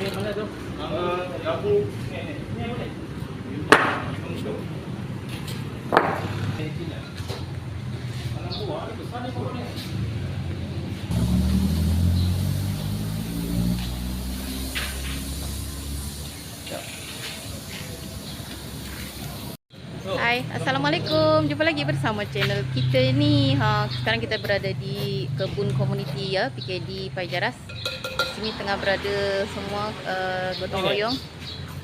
mana tu? Lampu ni boleh. Lampu ada besar ni pokok ni. Hai, Assalamualaikum. Jumpa lagi bersama channel kita ni. Sekarang kita berada di kebun komuniti ya, PKD Paijaras. Di sini tengah berada semua gotong royong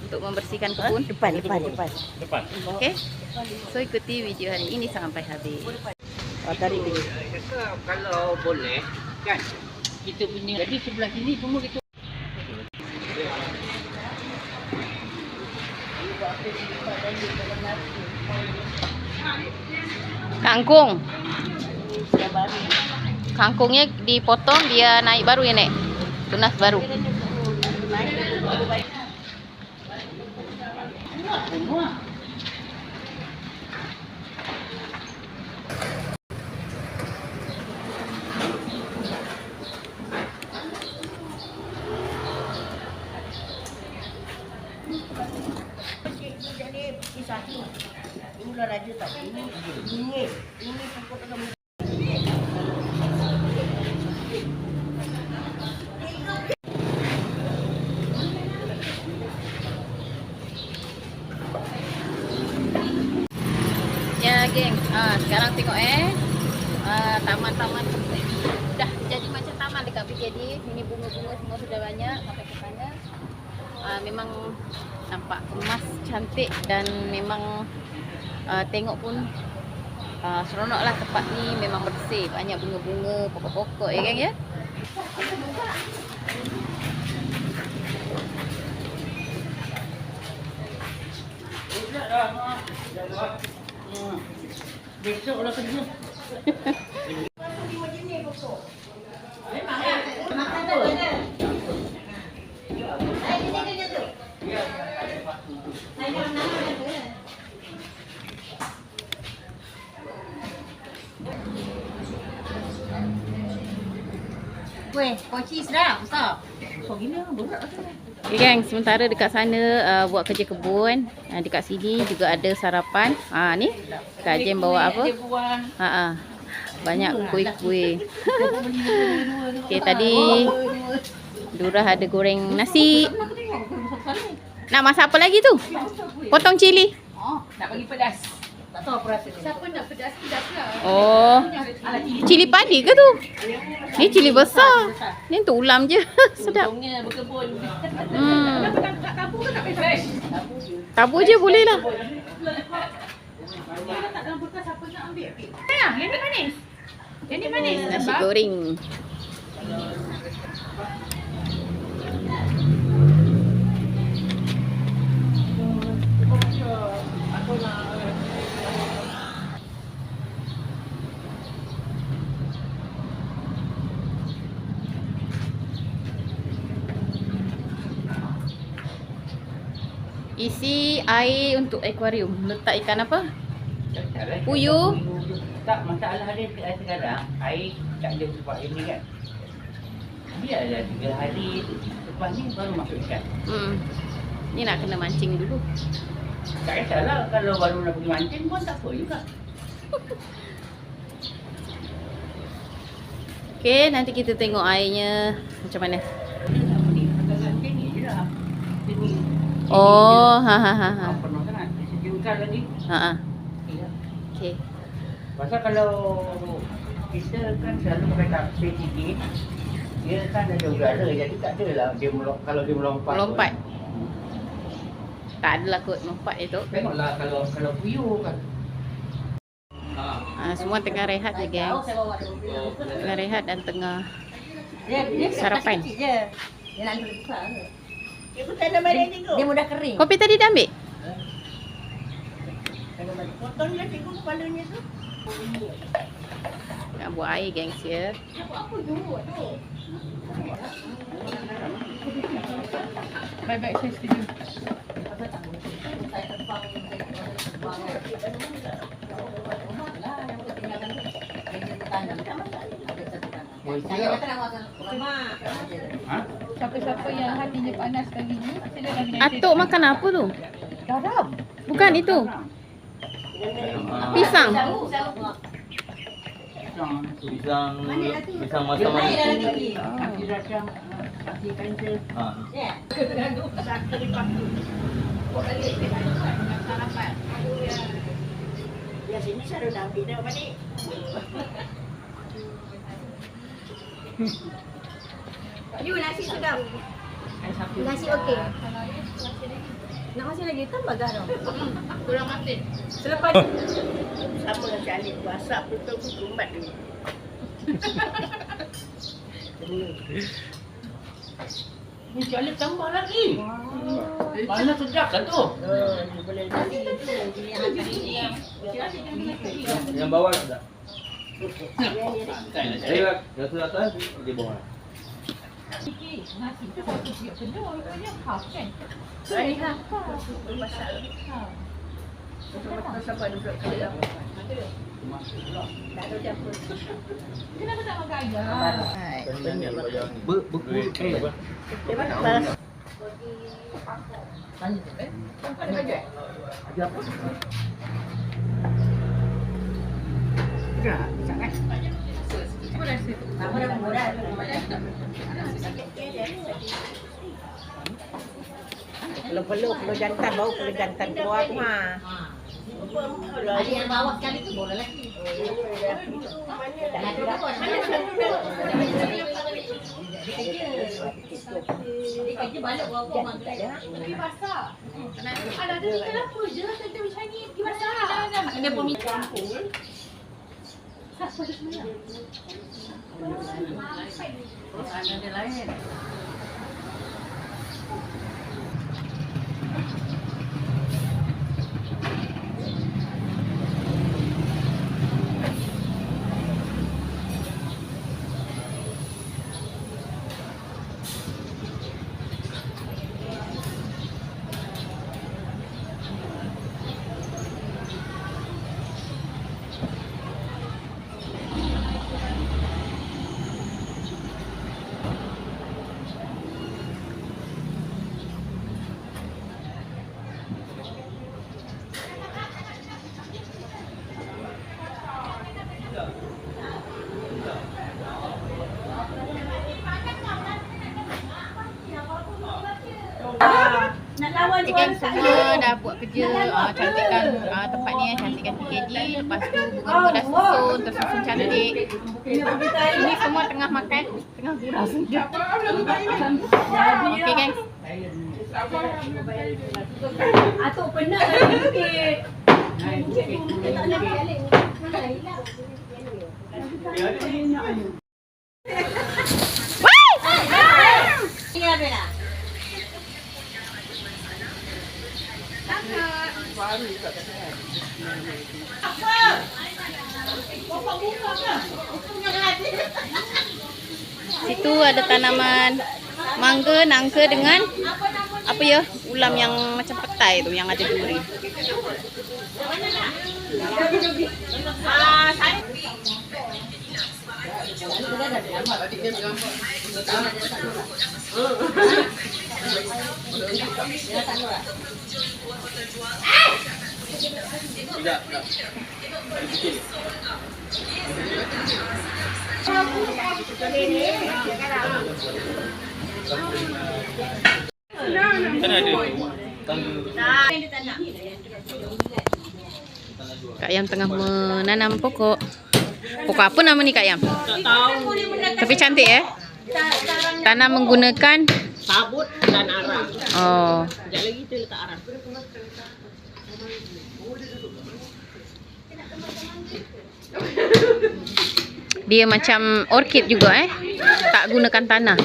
untuk membersihkan kebun. Depan. Okey. So ikuti video hari ini sampai habis. Tarik dia. Kalau boleh kan kita punya, jadi sebelah sini semua kita Kangkung. Kangkungnya dipotong, dia naik baru ya, Nek. Tunas baru. Ini ular raja tak? Ini pokok dalam. Ya, geng. Sekarang tengok taman-taman dah jadi macam taman dekat PKD. Ini bunga-bunga semua sudah banyak sampai ke sana. Memang nampak emas, cantik dan memang tengok pun seronoklah tempat ni, memang bersih, banyak bunga-bunga, pokok-pokok ya geng ya. besoklah kerja. Weh, koci sedap, besar. Kau gila, berat rasanya. Okay, geng, sementara dekat sana buat kerja kebun, dekat sini juga ada sarapan. Ni Kak Jem bawa apa? Banyak kuih-kuih. Okay, tadi Durah ada goreng nasi. Nak masak apa lagi tu? Potong cili. Nak bagi pedas. Tak tahu apa rasa dia. Siapa nak pedas-pedas lah. Oh, cili padi ke tu? Ni cili besar. Ni untuk ulam je. Sedap. Untungnya berkebun. Tak tabur ke tak pedas? Tabur je boleh lah. Kalau tak dalam bekas siapa nak ambil? Yang ni manis. Yang ni manis. Nasi goreng. Isi air untuk akuarium. Letak ikan apa? Puyuh. Tak, masalah dia sekarang air tak ada sebab ini kan. Biarlah 3 hari lepas ni baru masuk ikan. Ni nak kena mancing dulu. Tak kisahlah kalau baru nak pergi mancing pun tak apa juga. Okey, nanti kita tengok airnya macam mana. Sini je lah. Sini. Oh, Penuh sangat. Sejengkal lagi. Okey. Pasal kalau kita kan selalu pakai tapis sikit, dia kan ada udara, jadi tak adalah dia kalau dia melompat. Tak adalah kot melompat itu. Tengoklah kalau puyuh kan. Semua tengah rehat je, geng. Tengah rehat dan tengah Dia sarapan. kecil je. Dia nak duduk besar ke? Dia mudah kering. Kopi tadi dah ambil? Potong dia cikgu kepalanya tu. Nak buat air, gengs ya. Baik-baik saya setuju. Saya kata nak makan. Ha? Siapa-siapa yang hatinya panas kali ni, silakan dengan Atuk makan apa tu? Garam. Bukan itu. Pisang. Pisang masam manis. Nanti datang, nanti kancil. Ya. Satu dipakai. Ya sini saya dah ambil dah balik. You nasi sedap. Nasi okey. Nak masih lagi tambah garam. kurang masin. Selepas Sama lah calik masak betul kumbat dulu. Ni calik tambah lagi. Mana sedap kan tu? Boleh jadi. Yang bawah sudah. Yang sudah atas di bawah. Nasi tu satu dia kena rupanya half kan. Saya masak. Sampai duduk kerja. Tak ada campur. Kenapa tak makan ayam? Ada apa? Tidak, bisa kan? Cuba rasa. Apa dah murah? Kalau perlu jantan bau perlu jantan keluar tu ha. ada yang bawah sekali tu boleh lagi. Dia kerja balik berapa orang tu? Pergi pasar. Alah, tadi kenapa je kata macam ni pergi pasar? Kena pemikiran. Siapa dia? Ada lain. Nak lawan Geng semua dah buat kerja cantikkan tempat ni, cantikkan PKD. Lepas tu bunga-bunga dah susun, tersusun cantik. Ini semua tengah makan, tengah gurau sedap. Okey geng. Atuk pernah lagi bukit. Tak nak balik. Ini apa nak? Situ ada tanaman mangga, nangka dengan apa ya? Ulam yang macam petai tu yang ada duri. Tidak. Kan ada. Kak Yam tengah menanam pokok. Pokok apa nama ni Kak Yam? Tak tahu. Tapi cantik Tanam menggunakan Sabut dan arang. oh. Sekejap lagi tu letak arang. Dia macam orkid juga tak gunakan tanah.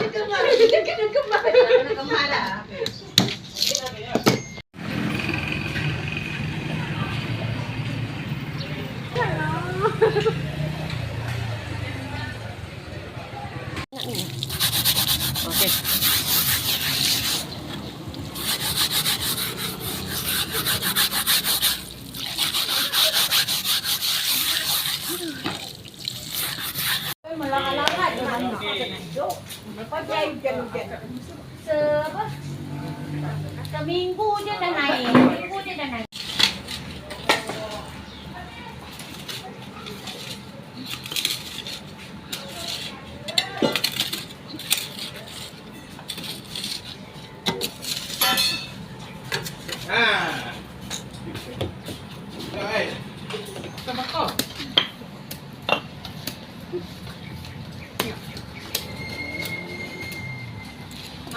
Okey. Melarat-larat dia banyak. Lepas dia Apa? Seminggu je dah naik. Seminggu je dah naik.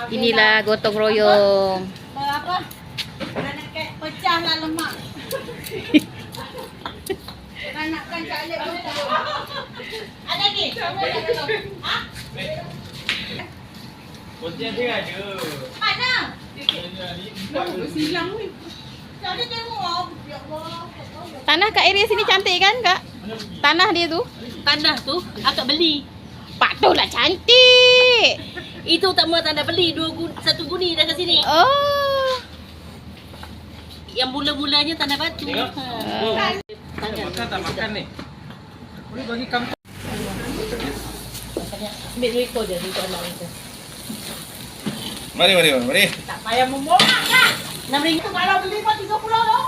Inilah gotong royong. Apa? Nak pecahlah lemak. Nakkan cakap tu. Ada lagi? Ha? Kunci dia ada. Mana? Silang ni. Jadi tengok. Ya Allah. Tanah kat area sini cantik kan, Kak? Tanah dia tu. Tanah tu akak beli. Patutlah cantik. Itu tak mau tanah beli satu guni dah kat sini. Oh. Yang mula-mulanya tanah batu. Tengok. Makan tak makan ni? Boleh bagi kamu. Ambil duit kau je, duit anak kita. Mari. Tak payah memohon kan? RM6 Kalau beli pun 30 tu.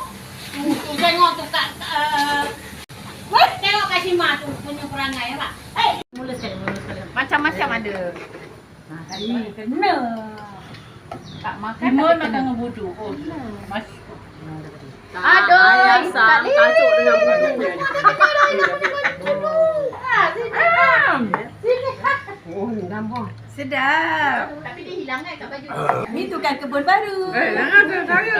Tu tengok tu kat tengok kat Cima tu punya perangai apa? Mula sekali. Macam-macam ada. Hari kena. Tak makan Timun tak makan kena. dengan bodoh. Oh, mas. Aduh, Ayam asam kacuk dengan bubur. Sedap. Tapi dia hilang kan kat baju. Ni tu kan kebun baru. Jangan tu saya.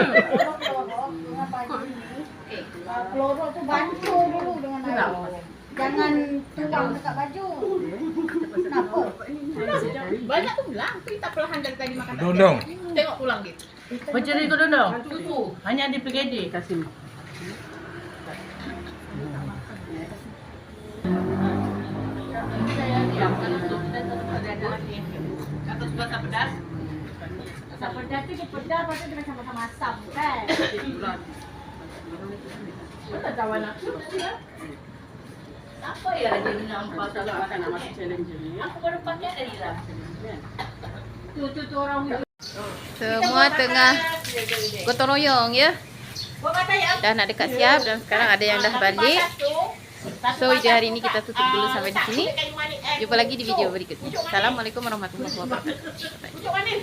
Pelorok tu bancuh dulu dengan air. Jangan tuang dekat baju. Kenapa? Banyak tu belang. Kita perlahan dari tadi makan. Dondong. Tengok tulang dia. Macam ni kau dondong. Susu. Hanya di PGD kasih. Atau suka asam pedas. Asam pedas tu dia pedas, lepas tu dia macam asam kan? Tak tahu nak. Apa ya dia nampak salah makan nak masuk challenge ni. Aku baru pakai dari lah. Tu orang Semua tengah gotong royong ya. buat kata ya. Dah nak dekat siap dan sekarang ada yang dah balik. So video hari ini kita tutup dulu sampai di sini. Jumpa lagi di video berikutnya. Assalamualaikum warahmatullahi wabarakatuh. Pucuk manis.